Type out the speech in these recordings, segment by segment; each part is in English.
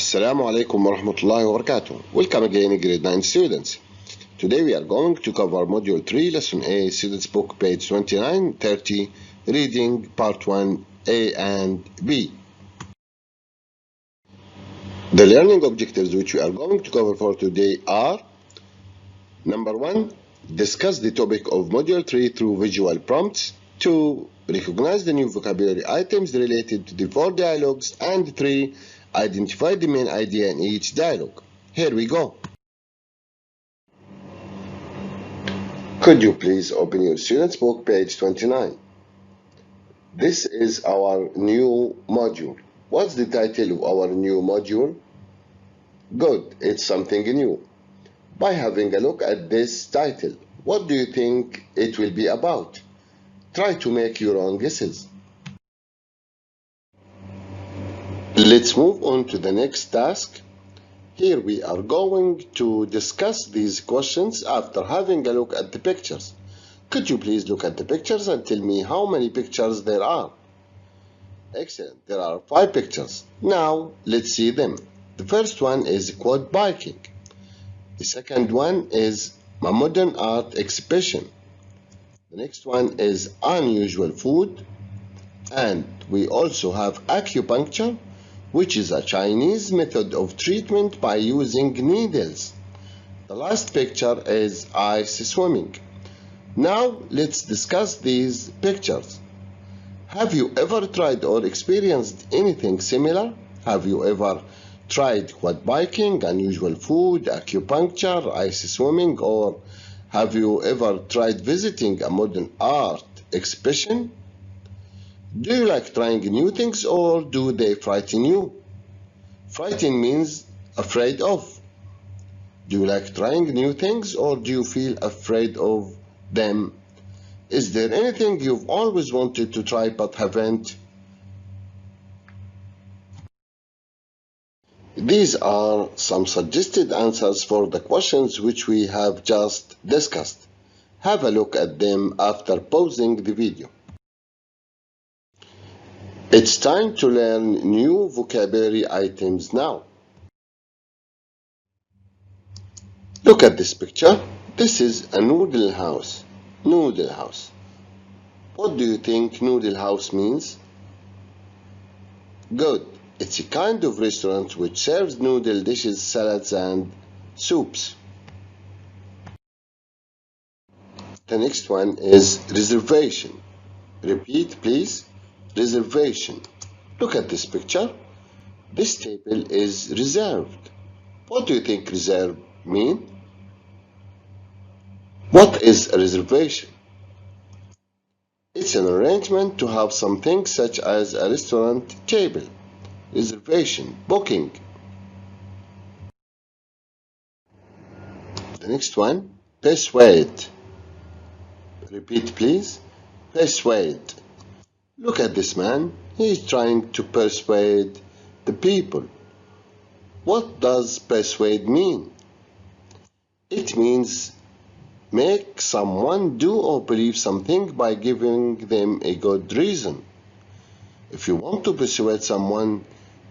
Assalamu alaikum wa rahmatullahi wa barakatuh. Welcome again, grade 9 students. Today we are going to cover Module 3, Lesson A, Students Book, page 29, 30, Reading, Part 1, A and B. The learning objectives which we are going to cover for today are: number 1, discuss the topic of Module 3 through visual prompts. 2, recognize the new vocabulary items related to the 4 dialogues. And 3, identify the main idea in each dialogue. Here we go. Could you please open your student's book, page 29. This is our new module. What's the title of our new module? Good, it's something new. By having a look at this title, what do you think it will be about? Try to make your own guesses. Let's move on to the next task. Here we are going to discuss these questions after having a look at the pictures. Could you please look at the pictures and tell me how many pictures there are? Excellent, there are 5 pictures. Now let's see them. The first one is quad biking. The second one is a modern art exhibition. The next one is unusual food. And we also have acupuncture, which is a Chinese method of treatment by using needles. The last picture is ice swimming. Now let's discuss these pictures. Have you ever tried or experienced anything similar? Have you ever tried quad biking, unusual food, acupuncture, ice swimming, or have you ever tried visiting a modern art exhibition? Do you like trying new things, or do they frighten you? Frighten means afraid of. Do you like trying new things, or do you feel afraid of them? Is there anything you've always wanted to try but haven't? These are some suggested answers for the questions which we have just discussed. Have a look at them after pausing the video. It's time to learn new vocabulary items now. Look at this picture. This is a noodle house. Noodle house. What do you think noodle house means? Good. It's a kind of restaurant which serves noodle dishes, salads, and soups. The next one is reservation. Repeat, please. Reservation. Look at this picture. This table is reserved. What do you think reserve mean? What is a reservation? It's an arrangement to have something such as a restaurant table. Reservation, booking. The next one, persuade. Repeat, please. Persuade. Look at this man. He is trying to persuade the people. What does persuade mean? It means make someone do or believe something by giving them a good reason. If you want to persuade someone,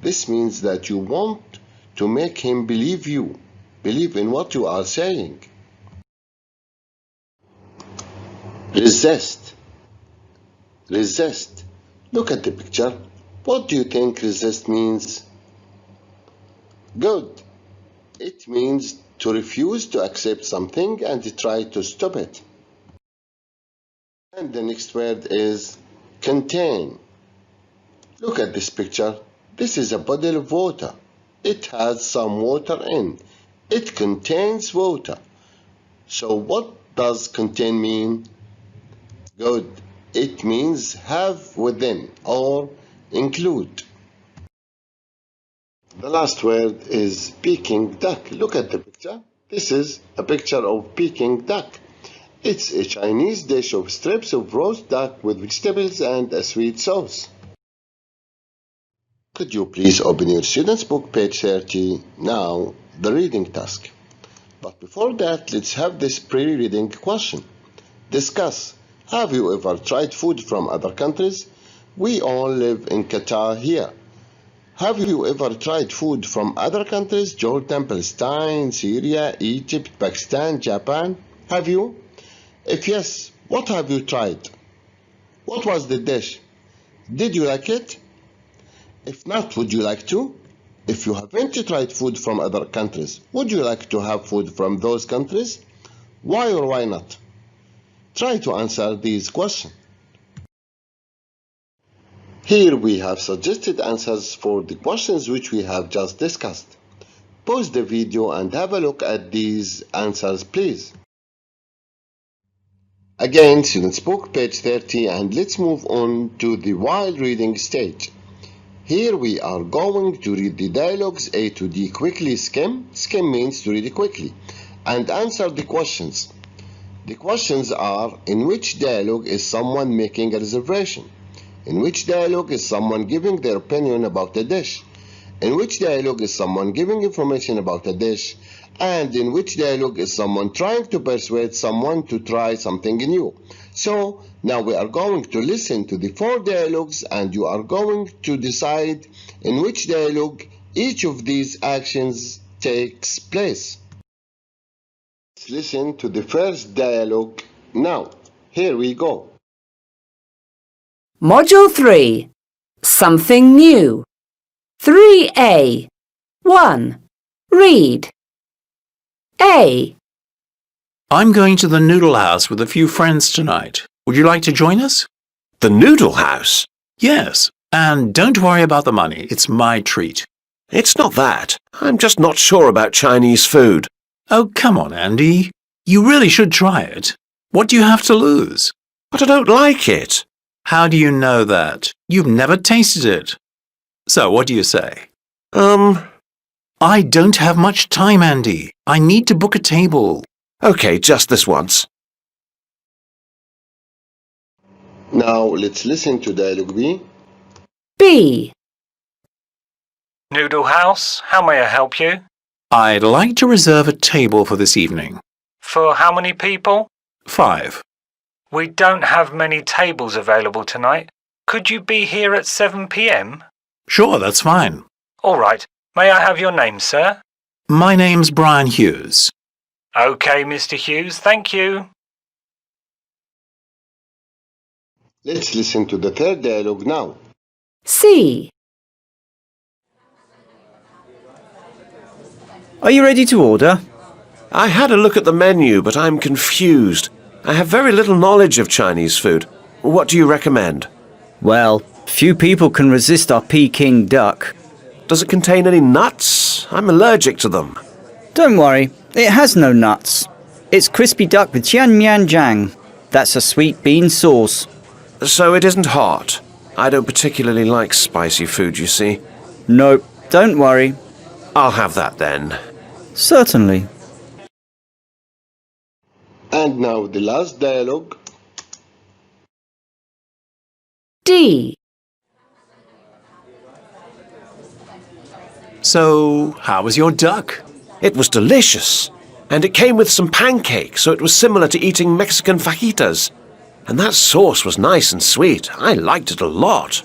this means that you want to make him believe you, believe in what you are saying. Resist. Resist. Look at the picture. What do you think resist means? Good. It means to refuse to accept something and try to stop it. And the next word is contain. Look at this picture. This is a bottle of water. It has some water in. It contains water. So what does contain mean? Good. It means have within or include. The last word is Peking duck. Look at the picture. This is a picture of Peking duck. It's a Chinese dish of strips of roast duck with vegetables and a sweet sauce. Could you please open your student's book, page 30, now the reading task. But before that, let's have this pre-reading question. Discuss. Have you ever tried food from other countries? We all live in Qatar here. Have you ever tried food from other countries? Jordan, Palestine, Syria, Egypt, Pakistan, Japan? Have you? If yes, what have you tried? What was the dish? Did you like it? If not, would you like to? If you haven't tried food from other countries, would you like to have food from those countries? Why or why not? Try to answer these questions. Here we have suggested answers for the questions which we have just discussed. Pause the video and have a look at these answers, please. Again, Students' Book, page 30, and let's move on to the while reading stage. Here we are going to read the dialogues A to D quickly. Skim means to read it quickly, and answer the questions. The questions are: in which dialogue is someone making a reservation? In which dialogue is someone giving their opinion about a dish? In which dialogue is someone giving information about a dish? And in which dialogue is someone trying to persuade someone to try something new? So now we are going to listen to the 4 dialogues, and you are going to decide in which dialogue each of these actions takes place. Let's listen to the first dialogue now. Here we go. Module 3. Something new. 3A. 1. Read. A. I'm going to the Noodle House with a few friends tonight. Would you like to join us? The Noodle House? Yes, and don't worry about the money. It's my treat. It's not that. I'm just not sure about Chinese food. Oh, come on, Andy. You really should try it. What do you have to lose? But I don't like it. How do you know that? You've never tasted it. So, what do you say? I don't have much time, Andy. I need to book a table. Okay, just this once. Now let's listen to dialogue B. B. Noodle House, how may I help you? I'd like to reserve a table for this evening. For how many people? 5. We don't have many tables available tonight. Could you be here at 7 p.m? Sure, that's fine. All right. May I have your name, sir? My name's Brian Hughes. Okay, Mr. Hughes, thank you. Let's listen to the third dialogue now. C. Are you ready to order? I had a look at the menu, but I'm confused. I have very little knowledge of Chinese food. What do you recommend? Well, few people can resist our Peking duck. Does it contain any nuts? I'm allergic to them. Don't worry, it has no nuts. It's crispy duck with jian. That's a sweet bean sauce. So it isn't hot. I don't particularly like spicy food, you see. Nope, don't worry. I'll have that then. Certainly. And now the last dialogue. D. So, how was your duck? It was delicious. And it came with some pancakes, so it was similar to eating Mexican fajitas. And that sauce was nice and sweet. I liked it a lot.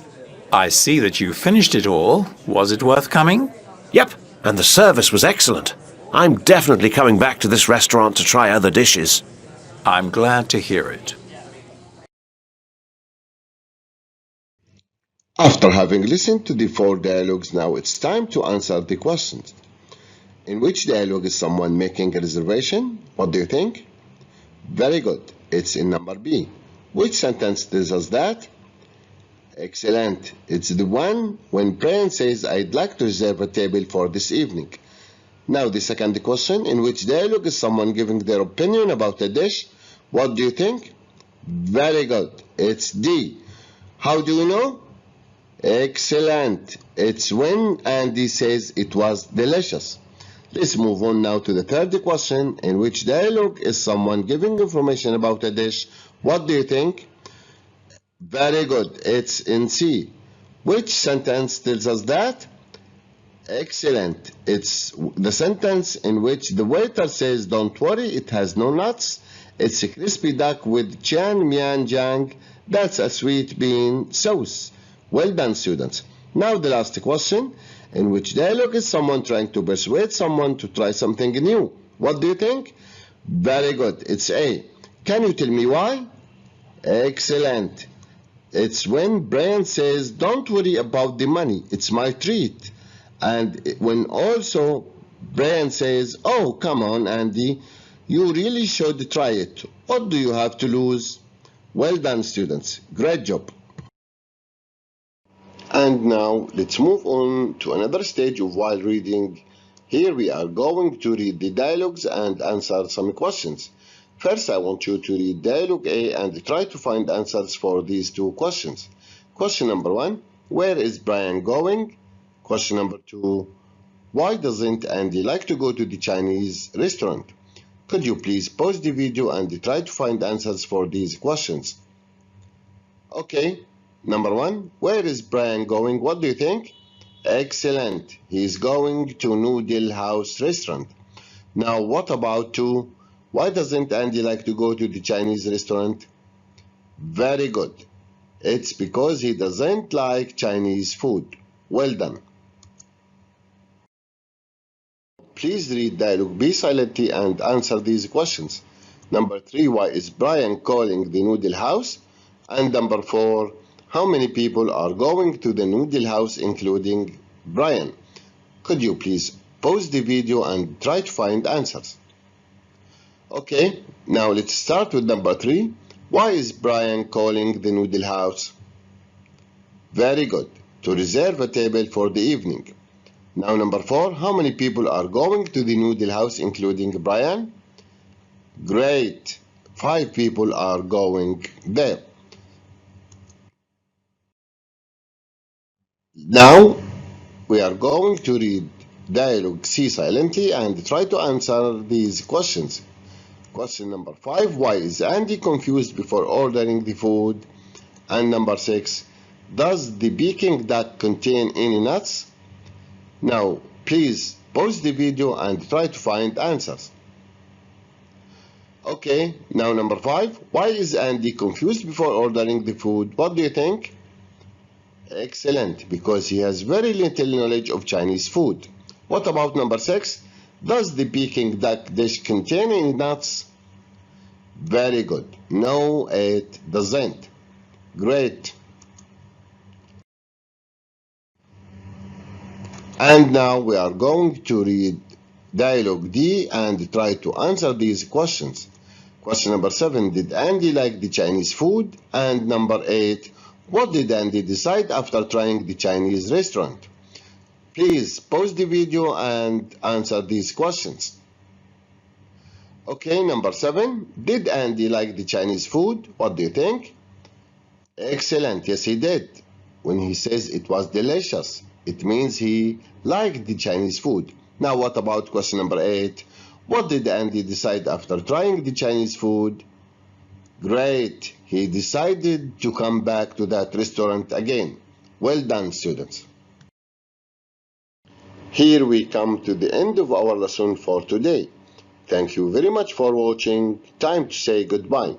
I see that you finished it all. Was it worth coming? Yep, and the service was excellent. I'm definitely coming back to this restaurant to try other dishes. I'm glad to hear it. After having listened to the 4 dialogues, now it's time to answer the questions. In which dialogue is someone making a reservation? What do you think? Very good. It's in number B. Which sentence tells us that? Excellent. It's the one when Brian says, I'd like to reserve a table for this evening. Now the second question. In which dialogue is someone giving their opinion about a dish? What do you think? Very good. It's D. How do you know? Excellent. It's when Andy says it was delicious. Let's move on now to the third question. In which dialogue is someone giving information about a dish? What do you think? Very good. It's in C. Which sentence tells us that? Excellent. It's the sentence in which the waiter says, don't worry, it has no nuts. It's a crispy duck with jian. That's a sweet bean sauce. Well done, students. Now the last question. In which dialogue is someone trying to persuade someone to try something new? What do you think? Very good. It's A. Can you tell me why? Excellent. It's when Brian says, don't worry about the money, it's my treat. And when also Brian says, oh, come on, Andy, you really should try it. What do you have to lose? Well done, students. Great job. And now let's move on to another stage of while reading. Here we are going to read the dialogues and answer some questions. First, I want you to read Dialog A and try to find answers for these two questions. Question number 1, where is Brian going? Question number 2, why doesn't Andy like to go to the Chinese restaurant? Could you please pause the video and try to find answers for these questions? Okay, number 1, where is Brian going? What do you think? Excellent, he is going to Noodle House restaurant. Now what about 2? Why doesn't Andy like to go to the Chinese restaurant? Very good. It's because he doesn't like Chinese food. Well done. Please read Dialogue B silently and answer these questions. Number 3, why is Brian calling the Noodle House? And number 4, how many people are going to the Noodle House including Brian? Could you please pause the video and try to find answers? Okay, now let's start with number 3. Why is Brian calling the Noodle House? Very good, to reserve a table for the evening. Now number 4, how many people are going to the Noodle House including Brian? Great, 5 people are going there. Now we are going to read Dialogue C silently and try to answer these questions. Question number 5, why is Andy confused before ordering the food? And number 6, does the Peking duck contain any nuts? Now, please pause the video and try to find answers. Okay, now number 5, why is Andy confused before ordering the food? What do you think? Excellent, because he has very little knowledge of Chinese food. What about number 6? Does the Peking duck dish contain any nuts? Very good. No, it doesn't. Great. And now we are going to read Dialogue D and try to answer these questions. Question number 7, did Andy like the Chinese food? And number 8, what did Andy decide after trying the Chinese restaurant? Please pause the video and answer these questions. Okay, number 7, did Andy like the Chinese food? What do you think? Excellent, yes he did. When he says it was delicious, it means he liked the Chinese food. Now what about question number 8? What did Andy decide after trying the Chinese food? Great, he decided to come back to that restaurant again. Well done, students. Here we come to the end of our lesson for today. Thank you very much for watching. Time to say goodbye.